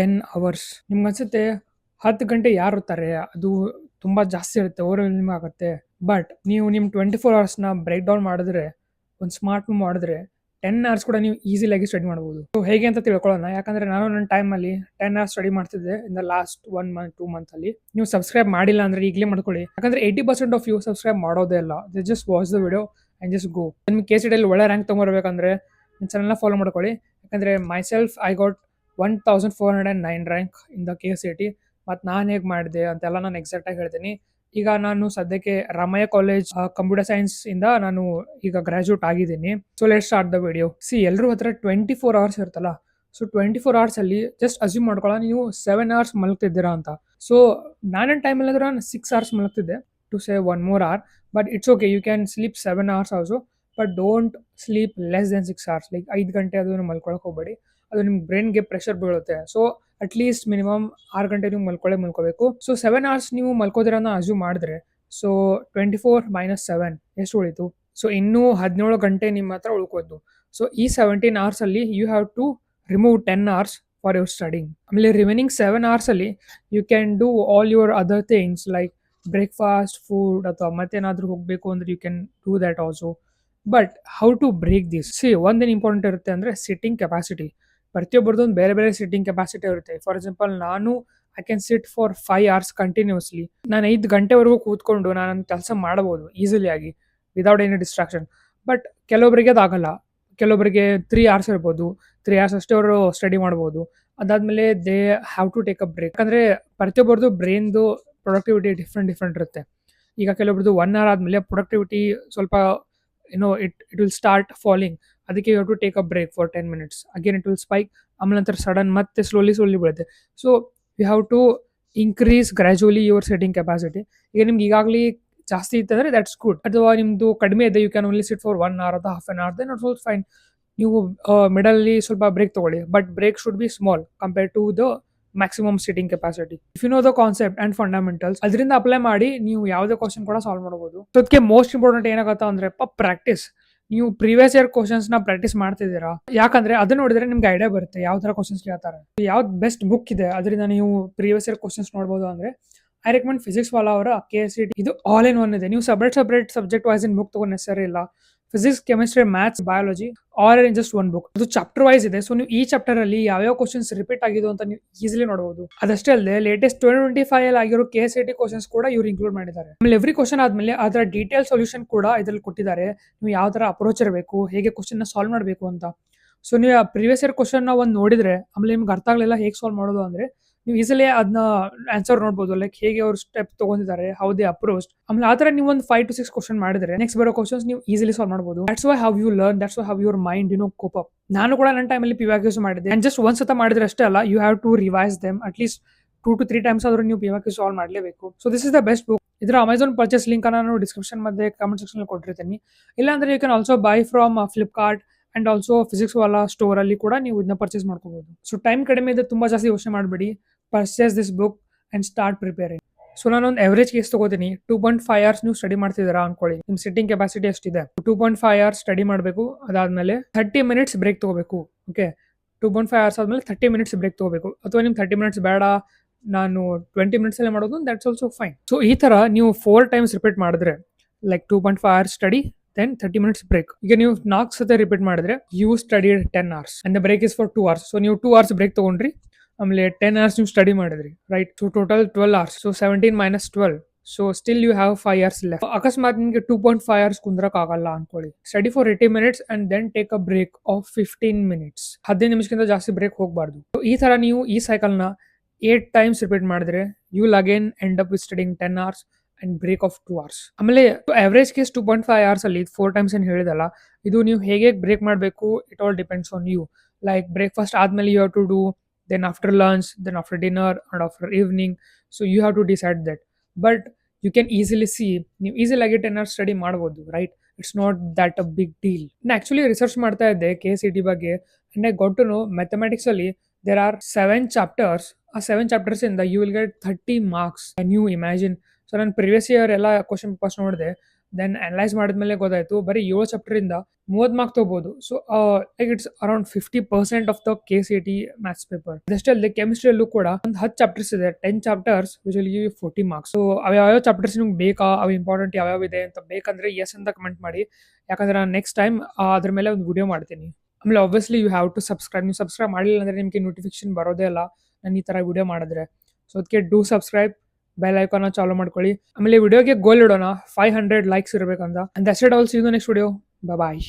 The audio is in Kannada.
10 ಅವರ್ಸ್. ನಿಮ್ಗೆ ಅನ್ಸುತ್ತೆ 10 ಗಂಟೆ ಯಾರು ಓದ್ತಾರೆ, ಅದು ತುಂಬ ಜಾಸ್ತಿ ಇರುತ್ತೆ, ಓವರ್‌ವೆಲ್ಮಿಂಗ್ ಆಗುತ್ತೆ. ಬಟ್ ನೀವು ನಿಮ್ಮ 24 ಅವರ್ಸ್‌ನ ಬ್ರೇಕ್ ಡೌನ್ ಮಾಡಿದ್ರೆ, ಒಂದು ಸ್ಮಾರ್ಟ್ ಮೂವ್ ಮಾಡಿದ್ರೆ 10 ಅವರ್ಸ್ ಕೂಡ ನೀವು ಈಸಿಯಾಗಿ ಸ್ಟಡಿ ಮಾಡ್ಬೋದು. ಸೊ ಹೇಗೆ ಅಂತ ತಿಳ್ಕೊಳ್ಳೋಣ. ಯಾಕಂದರೆ ನಾನು ನನ್ನ ಟೈಮಲ್ಲಿ 10 ಅವರ್ಸ್ ಸ್ಟಡಿ ಮಾಡ್ತಿದ್ದೆ ಇನ್ ದ ಲಾಸ್ಟ್ 1 ಮಂತ್ 2 ಮಂತಲ್ಲಿ. ನೀವು ಸಬ್ಸ್ಕ್ರೈಬ್ ಮಾಡಿಲ್ಲ ಅಂದರೆ ಈಗಲೇ ಮಾಡ್ಕೊಳ್ಳಿ. ಯಾಕಂದರೆ 80% ಆಫ್ ಯು ಸಬ್ಸ್ಕ್ರೈಬ್ ಮಾಡೋದೇ ಇಲ್ಲ. They just watch the video and just go. ನಿಮ್ಗೆ KCETಲ್ಲಿ ಒಳ್ಳೆ ರ್ಯಾಂಕ್ ತೊಗೊಂಬರ್ಬೇಕಂದ್ರೆ ನನ್ನ ಚಾನಲ್ನ ಫಾಲೋ ಮಾಡ್ಕೊಳ್ಳಿ. ಯಾಕಂದರೆ myself I got 1409 rank in the KCET. ಮತ್ತು ನಾನು ಹೇಗೆ ಮಾಡಿದೆ ಅಂತೆಲ್ಲ ನಾನು ಎಕ್ಸಾಕ್ಟಾಗಿ ಹೇಳ್ತೀನಿ. ಈಗ ನಾನು ಸದ್ಯಕ್ಕೆ ರಾಮಯ್ಯ ಕಾಲೇಜ್ ಕಂಪ್ಯೂಟರ್ ಸೈನ್ಸ್ ಇಂದ ನಾನು ಈಗ ಗ್ರಾಜ್ಯುಯೇಟ್ ಆಗಿದ್ದೀನಿ. So let's start the video. ಎಲ್ಲರೂ ಹತ್ರ 24 ಅವರ್ಸ್ ಇರುತ್ತಲ್ಲ. ಸೊ 24 ಅವರ್ಸಲ್ಲಿ ಜಸ್ಟ್ ಅಸ್ಯೂಮ್ ಮಾಡ್ಕೊಳ್ಳೋ ನೀವು 7 ಅವರ್ಸ್ ಮಲಗ್ತಿದ್ದೀರಾ ಅಂತ. ಸೊ ನನ್ನ ಟೈಮಲ್ಲಿ ಅಂದ್ರೆ ನಾನು 6 ಅವರ್ಸ್ ಮಲಗ್ತಿದ್ದೆ to save 1 more hour. But it's okay, you can sleep 7 hours also. But don't sleep less than 6 hours. Like 5 ಗಂಟೆ ಅದನ್ನು ಮಲ್ಕೊಳಕ್ಕೆ ಹೋಗಬೇಡಿ. ಅದು ನಿಮ್ಮ ಬ್ರೈನ್ಗೆ ಪ್ರೆಷರ್ ಬೀಳುತ್ತೆ. ಸೊ ಅಟ್ಲೀಸ್ಟ್ ಮಿನಿಮಮ್ 6 ಗಂಟೆ ನೀವು ಮಲ್ಕೋಬೇಕು. ಸೊ 7 ಅವರ್ಸ್ ನೀವು ಮಲ್ಕೋದಿರೋನ ಅಸ್ಯೂಮ್ ಮಾಡಿದ್ರೆ, ಸೊ 24 - 7 ಎಷ್ಟು ಉಳಿತು? ಸೊ ಇನ್ನೂ 17 ಗಂಟೆ ನಿಮ್ಮ ಹತ್ರ ಉಳ್ಕೋದು. ಸೊ ಈ 17 ಅವರ್ಸಲ್ಲಿ you have to remove 10 hours for your studying. ಆಮೇಲೆ ರಿಮೈನಿಂಗ್ 7 ಅವರ್ಸಲ್ಲಿ you can do all your other things like breakfast, food, ಅಥವಾ ಮತ್ತೇನಾದರೂ ಹೋಗಬೇಕು ಅಂದರೆ you can do that also. But how to break this? ಒಂದೇನು ಇಂಪಾರ್ಟೆಂಟ್ ಇರುತ್ತೆ ಅಂದರೆ ಸಿಟ್ಟಿಂಗ್ ಕೆಪಾಸಿಟಿ. ಪ್ರತಿಯೊಬ್ಬರದ್ದು ಒಂದು ಬೇರೆ ಬೇರೆ ಸಿಟ್ಟಿಂಗ್ ಕೆಪಾಸಿಟಿ ಇರುತ್ತೆ. ಫಾರ್ ಎಕ್ಸಾಂಪಲ್, ನಾನು I can sit for 5 hours continuously. ನಾನು 5 ಗಂಟೆವರೆಗೂ ಕೂತ್ಕೊಂಡು ನಾನು ಕೆಲಸ ಮಾಡ್ಬೋದು ಈಸಿಲಿಯಾಗಿ ವಿದೌಟ್ ಎನಿ ಡಿಸ್ಟ್ರಾಕ್ಷನ್. ಬಟ್ ಕೆಲವೊಬ್ಬರಿಗೆ ಅದಾಗಲ್ಲ. ಕೆಲವೊಬ್ಬರಿಗೆ 3 hours ಇರ್ಬೋದು. 3 hours ಅಷ್ಟೇ ಅವರು ಸ್ಟಡಿ ಮಾಡ್ಬೋದು. ಅದಾದಮೇಲೆ they have to take a break. ಯಾಕಂದರೆ ಪ್ರತಿಯೊಬ್ಬರದ್ದು ಬ್ರೈನ್ದು ಪ್ರೊಡಕ್ಟಿವಿಟಿ ಡಿಫ್ರೆಂಟ್ ಇರುತ್ತೆ. ಈಗ ಕೆಲವೊಬ್ರದ್ದು 1 hour ಆದಮೇಲೆ ಪ್ರೊಡಕ್ಟಿವಿಟಿ ಸ್ವಲ್ಪ ಇಟ್ ವಿಲ್ ಸ್ಟಾರ್ಟ್ ಫಾಲಿಂಗ್. ಅದಕ್ಕೆ you have to take a break for 10 minutes. Again it will spike. ಆಮೇಲೆ ನಂತರ ಸಡನ್ ಮತ್ತೆ ಸ್ಲೋಲಿ ಬೀಳುತ್ತೆ. So you have to increase gradually your sitting capacity. ಈಗ ನಿಮ್ಗೆ ಈಗಾಗಲೇ ಜಾಸ್ತಿ ಇತ್ತಂದರೆ ದಟ್ಸ್ ಗುಡ್. ಅಥವಾ ನಿಮ್ಮದು ಕಡಿಮೆ ಇದೆ, you can only sit for 1 hour ಅಥವಾ half an hour, then it's also fine. ನೀವು ಮಿಡಲ್ಲಿ ಸ್ವಲ್ಪ ಬ್ರೇಕ್ ತೊಗೊಳ್ಳಿ. But break should be small compare to the maximum sitting capacity. If you know the concept and fundamentals, ಅದರಿಂದ ಅಪ್ಲೈ ಮಾಡಿ ನೀವು ಯಾವುದೇ ಕ್ವಶನ್ ಕೂಡ ಸಾಲ್ವ್ ಮಾಡ್ಬೋದು. ಸೊ ಅದಕ್ಕೆ ಮೋಸ್ಟ್ ಇಂಪಾರ್ಟೆಂಟ್ ಏನಾಗುತ್ತೆ ಅಂದರೆ ಪ್ರಾಕ್ಟೀಸ್. ನೀವು ಪ್ರೀವಿಯಸ್ ಇಯರ್ ಕ್ವಶನ್ಸ್ನ ಪ್ರಾಕ್ಟೀಸ್ ಮಾಡ್ತಿದ್ದೀರಾ? ಯಾಕಂದರೆ ಅದನ್ನ ನೋಡಿದ್ರೆ ನಿಮ್ಗೆ ಐಡಿಯಾ ಬರುತ್ತೆ ಯಾವ ಥರ ಕ್ವಶನ್ಸ್ ಕೇಳ್ತಾರೆ, ಯಾವ್ದು ಬೆಸ್ಟ್ ಬುಕ್ ಇದೆ ಅದರಿಂದ ನೀವು ಪ್ರೀವಿಯಸ್ ಇಯರ್ ಕ್ವಶನ್ಸ್ ನೋಡ್ಬೋದು. ಅಂದರೆ ಐ ರೆಕಮೆಂಡ್ ಫಿಸಿಕ್ಸ್ ವಾಲಾ ಅವರ KCET. ಇದು ಆಲ್ ಇನ್ ಒನ್ ಇದೆ. ನೀವು ಸಪ್ರೇಟ್ ಸಬ್ಜೆಕ್ಟ್ ವೈಸ್ ಇನ್ ಬುಕ್ ತಗೊಂಡು ನೆಸರಿ ಇಲ್ಲ. Physics, chemistry, maths, biology all in just one book. ಅದು ಚಾಪ್ಟರ್ ವೈಸ್ ಇದೆ. ಸೊ ನೀವು ಈ ಚಾಪ್ಟರ್ ಅಲ್ಲಿ ಯಾವ್ಯಾವ ಕ್ವಶನ್ಸ್ ರಿಪೀಟ್ ಆಗಿದ್ದು ಅಂತ ನೀವು ಈಸಿಲಿ ನೋಡಬಹುದು. ಅದಷ್ಟೇ ಅಲ್ಲದೆ ಲೇಟೆಸ್ಟ್ 2025 ಅಲ್ಲಿ ಆಗಿರೋ KCET ಕ್ವಶನ್ಸ್ ಕೂಡ ಇವ್ರು ಇನ್ಕ್ಲೂಡ್ ಮಾಡಿದ್ದಾರೆ. ಆಮೇಲೆ ಎವ್ರಿ ಕ್ವಶನ್ ಆದ್ಮೇಲೆ ಅದರ ಡೀಟೇಲ್ ಸೊಲ್ಯೂಷನ್ ಕೂಡ ಇದರಲ್ಲಿ ಕೊಟ್ಟಿದ್ದಾರೆ. ನೀವು ಯಾವ ತರ ಅಪ್ರೋಚ್ ಇರಬೇಕು, ಹೇಗೆ ಕ್ವಶನ್ ನ ಸಾಲ್ವ್ ಮಾಡಬೇಕು ಅಂತ. ಸೊ ನೀವು ಪ್ರೀವಿಯಸ್ ಇಯರ್ ಕ್ವಶನ್ ನ ಒಂದು ನೋಡಿದ್ರೆ ಆಮೇಲೆ ನಿಮ್ಗೆ ಅರ್ಥ ಆಗಲಿಲ್ಲ ಹೇಗೆ ಸಾಲ್ವ್ ಮಾಡೋದು ಅಂದ್ರೆ ನೀವು ಈಸಿಲಿ ಅದನ್ನ ಆನ್ಸರ್ ನೋಡ್ಬೋದು. ಲೈಕ್ ಹೇಗೆ ಅವ್ರು ಸ್ಟೆಪ್ ತಗೊಂಡಿದ್ದಾರೆ, ಹೌ ದೇ ಅಪ್ರೋಚ್. ಆಮೇಲೆ ಆ ತರ ನೀವು ಒಂದು 5 to 6 ಕ್ವಶನ್ ಮಾಡಿದ್ರೆ ನೆಕ್ಸ್ಟ್ ಬರೋ ಕ್ವಶನ್ಸ್ ನೀವು ಈಸಿಲಿ ಸಾಲ್ವ್ ಮಾಡಬಹುದು. That's why how you learn, that's why how your mind cope up. ನಾನು ಕೂಡ ನನ್ನ ಟೈಮಲ್ಲಿ PYQs ಮಾಡಿದ್ದೆ. ಅಂಡ್ ಜಸ್ಟ್ ಒಂದ್ಸತ ಮಾಡಿದ್ರೆ ಅಷ್ಟೇ ಅಲ್ಲ, you have to revise them at least 2 to 3 times ಆದ್ರೂ ನೀವು PYQ ಸಾಲ್ವ್ ಮಾಡಲೇಬೇಕು. So this is the best book. ಇದರ ಅಮೆಝಾನ್ ಪರ್ಚೇಸ್ ಲಿಂಕ್ ನಾನು ಡಿಸ್ಕ್ರಿಪ್ಷನ್ ಮತ್ತೆ ಕಮೆಂಟ್ ಸೆಕ್ಷನ್ ಕೊಟ್ಟಿರ್ತೀನಿ. ಇಲ್ಲಾಂದ್ರೆ you can also buy from Flipkart and also Physics Wallah store ಅಲ್ಲಿ ಕೂಡ ನೀವು ಇದನ್ನ ಪರ್ಚೇಸ್ ಮಾಡ್ಕೋಬಹುದು. ಸೊ ಟೈಮ್ ಕಡಿಮೆ ಇದೆ, ತುಂಬಾ ಜಾಸ್ತಿ ಯೋಚನೆ ಮಾಡಬೇಡಿ. Purchase this book and start preparing. So ನಾನೊಂದು ಎವರೇಜ್ ಕೇಸ್ ತಗೋತೀನಿ. 2.5 hours ನೀವು ಸ್ಟಡಿ ಮಾಡ್ತಿದ್ದೀರಾ ಅನ್ಕೊಳ್ಳಿ. ನಿಮ್ ಸಿಟ್ಟಿಂಗ್ ಕೆಪಾಸಿಟಿ ಅಷ್ಟಿದೆ. 2.5 hours ಸ್ಟಡಿ ಮಾಡಬೇಕು. ಅದಾದ್ಮೇಲೆ 30 minutes ಬ್ರೇಕ್ ತಗೋಬೇಕು. ಓಕೆ, 2.5 hours ಆದ್ಮೇಲೆ 30 minutes ಬ್ರೇಕ್ ತಗೋಬೇಕು. ಅಥವಾ ನಿಮ್ಗೆ 30 minutes ಬೇಡ, ನಾನು 20 minutes ಅಲ್ಲೇ ಮಾಡೋದು, ದಟ್ಸ್ ಆಲ್ಸೋ ಫೈನ್. ಸೊ ಈ ತರ ನೀವು 4 times ರಿಪೀಟ್ ಮಾಡಿದ್ರೆ like 2.5 hours study then 30 minutes break. ಈಗ ನೀವು 4 ಸತಿ ರಿಪೀಟ್ ಮಾಡಿದ್ರೆ you study 10 hours and the break is for 2 hours. So ನೀವು 2 hours ಬ್ರೇಕ್ ತಗೊಂಡ್ರಿ, ಆಮೇಲೆ 10 hours ನೀವು ಸ್ಟಡಿ ಮಾಡಿದ್ರಿ, right? So total 12 hours. So 17 - 12. So still you have 5 hours left. ಅಕಸ್ಮಾತ್ ನಿಮಗೆ 2.5 hours ಕುಂದ್ರಕ್ ಆಗಲ್ಲ ಅನ್ಕೊಳ್ಳಿ, study for 80 minutes and then take a break of 15 minutes. 15 ನಿಮಿಷಕ್ಕಿಂತ ಜಾಸ್ತಿ ಬ್ರೇಕ್ ಹೋಗಬಾರ್ದು. ಈ ತರ ನೀವು ಈ ಸೈಕಲ್ನ 8 times ರಿಪೀಟ್ ಮಾಡಿದ್ರೆ you will again end up with studying 10 hours and break of 2 hours. ಆಮೇಲೆ ಅವರೇಜ್ ಕೇಸ್ 2.5 hours ಅಲ್ಲಿ 4 times ಏನು ಹೇಳಿದಲ್ಲ, ಇದು ನೀವು ಹೇಗೆ ಬ್ರೇಕ್ ಮಾಡಬೇಕು, it all depends on you. Like breakfast ಆದ್ಮೇಲೆ you have to do, then after lunch, then after dinner and after evening. So you have to decide that. But you can easily see, ನೀವು easily ಆಗಿ 10 hours ಸ್ಟಡಿ ಮಾಡ್ಬೋದು, right? It's not that a big deal. ನಾನು ಆಕ್ಚುಲಿ ರಿಸರ್ಚ್ ಮಾಡ್ತಾ ಇದ್ದೆ KCET ಬಗ್ಗೆ, and I got to know mathematics ಅಲ್ಲಿ ದೇರ್ ಆರ್ 7 chapters. ಆ 7 chapters ಇಂದ you will get 30 marks. Can you imagine? So ನಾನು ಪ್ರಿವಿಯಸ್ ಇಯರ್ ಎಲ್ಲ ಕ್ವಶನ್ ಪೇಪರ್ಸ್ ನೋಡಿದೆ. ದೆನ್ ಅನಲೈಸ್ ಮಾಡಿದ್ಮೇಲೆ ಗೊತ್ತಾಯ್ತು ಬರೀ 7 ಚಾಪ್ಟರ್ ಇಂದ 30 ಮಾರ್ಕ್ ತಗೋಬಹುದು. So like it's around 50% of the KCET maths paper. ಅದಷ್ಟೇ ಅಲ್ಲದೆ ಕೆಮಿಸ್ಟ್ರಿಯಲ್ಲೂ ಕೂಡ ಒಂದು 10 ಚಾಪ್ಟರ್ಸ್ ಇದೆ. 10 chapters which will give 40 marks. So ಯಾವ ಚಾಪ್ಟರ್ಸ್ ನಿಮ್ಗೆ ಬೇಕಾ, ಅವು ಇಂಪಾರ್ಟೆಂಟ್ ಯಾವ್ಯಾವ ಇದೆ ಅಂತ ಬೇಕಂದ್ರೆ ಎಸ್ ಅಂತ ಕಮೆಂಟ್ ಮಾಡಿ. ಯಾಕಂದ್ರೆ ನಾನು ನೆಕ್ಸ್ಟ್ ಟೈಮ್ ಅದ್ರ ಮೇಲೆ ಒಂದು ವಿಡಿಯೋ ಮಾಡ್ತೀನಿ. ಆಮೇಲೆ obviously you have to subscribe. ನೀವು ಸಬ್ಸ್ಕ್ರೈಬ್ ಮಾಡಿಲ್ಲ ಅಂದ್ರೆ ನಿಮಗೆ ನೋಟಿಫಿಕೇಶನ್ ಬರೋದೇ ಇಲ್ಲ ನಾನು ಈ ತರ ವಿಡಿಯೋ ಮಾಡಿದ್ರೆ. ಸೊ ಅದಕ್ಕೆ ಡೂ ಸಬ್ಸ್ಕ್ರೈಬ್, ಬೆಲ್ ಐಕಾನ್ ಚಾಲೂ ಮಾಡ್ಕೊಳ್ಳಿ. ಆಮೇಲೆ ವಿಡಿಯೋಗೆ ಗೋಲ್ ಇಡೋಣ 500 ಲೈಕ್ಸ್ ಇರಬೇಕಂತ. And that's it. All see you in the next video. Bye.